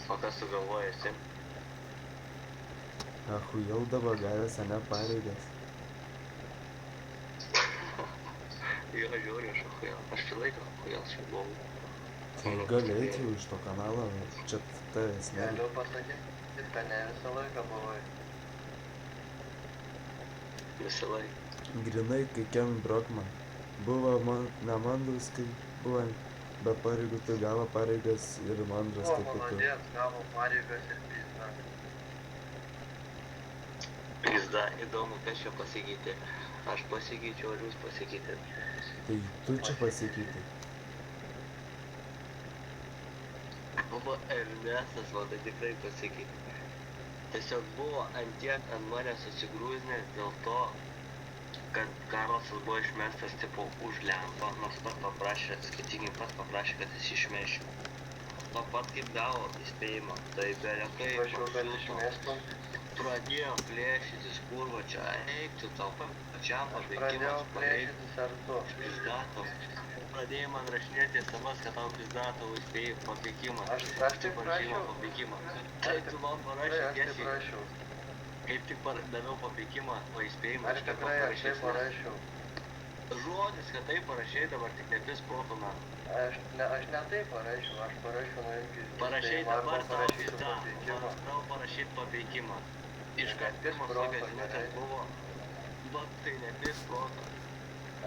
O kas sugalvojasi? Ahujau dabar gavęs, ane, pareigas. Jo, žiūriu, aš ahujau. Aš čia laiką ahujau, čia buvau. Tai gali eiti jau iš to kanalo, čia tavęs nėra. Galiu pasakyti, kad ne visą laiką buvai. Visą laiką. Grinai, kai Kevin Brockman buvo nemandrus, kai buvo be pareigų, tai gavo pareigas ir mandras Buvo kaip ir tu. maladėt, gavo pareigas ir pizda. Pizda, įdomu, kas čia pasikeitė. Aš pasikeičiau, ar jūs pasikeitėt? Tai tu čia pasikeitei. Buvo Ernestas, man tai tikrai pasikeitė. Tiesiog buvo ant manęs susigrūznęs dėl to, kad Karlsas buvo išmestas tipo už lempą, nors pats paprašė, skaitingai pats paprašė, kad jis išmešiu. Nuo pat kaip gavo įspėjimą, tai belekai Prašiau, kad išmestum. pradėjo plėšytis, kurva čia, eik tu tau pačiam Pradėjau pabėgimas, plėšytis ar tu. pizdato. Pradėjai man rašinėti SMS, kad tau pizdato įspėjimą pabėgimas. Aš taip prašiau. Pabėgimą. Tai tu man parašė Aš taip tiesiai. prašiau. Kaip tik daviau pabėgimą, o įspėjimą. Aš tikrai aš taip parašiau. Žodis, kad taip parašei, dabar tik nepis proto man. Aš ne taip parašiau, aš parašiau nuimti Parašei įspėjimą arba dabar tau parašysiu pizda, pateikimą. tau parašyt pabėgimą. Iškart pirmas proto, tokias žinutės gerai. buvo, bet tai nepis proto.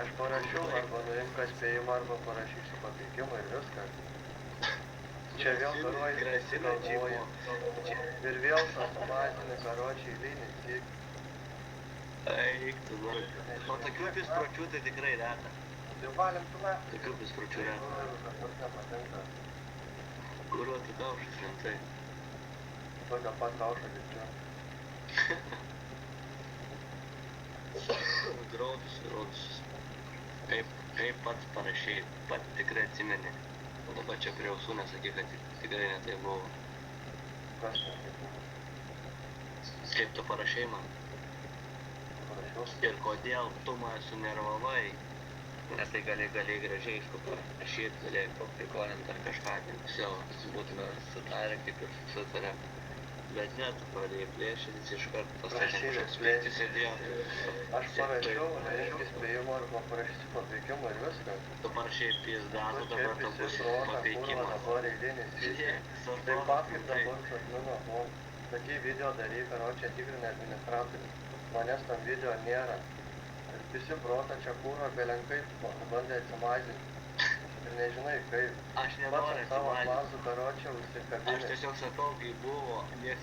Aš parašiau arba nuimk įspėjimą arba parašysiu pateikimą ir viskas. Čia vėl karuoji Grasina, ir vėl automatinį karočią eilinį tik. Eik tu, nu. O tokių pispročių tai tikrai reta. Tai valim tu naktį. Tokių pispročių reta. Kažkas nepatinka. Kuriuo tu daušas rimtai. Tokia pat kauša kaip čia. Graudusis. Kaip pats parašei, pats tikrai atsimeni. O dabar čia prie ausų nesakyk, kad tikrai ne tai buvo. Kas ne? Kaip tu parašei man? Parašiau. Ir kodėl tu mane sunervavai? Nes tai galėjai gražiai išrašyti, galėjai paprikolinti ar kažką, jau būtume sutarę kaip ir sutarę. Bet ne, tu pradėjai plėšytis iš karto, pas tave kažkoks pyktis sėdėjo. Aš parašiau, nuimk įspėjimą arba parašysiu pateikimą ir viskas. Tu parašei pizdatų, Tu čia dabar tau visi bus protą, kurva, papeikimas. dabar eilinį sykį. Taip pat kaip dabar šatmino, tokį video daryk, čia tikrinė administratorius. Manęs tam video nėra. Ir visi protą čia kurva belenkai bandė atsimazinti. Ir nežinai kaip. Aš Pats nenoriu ant savo atsimazinti. plazų karočią užsikabinęs. Aš tiesiog sakau, kai buvo,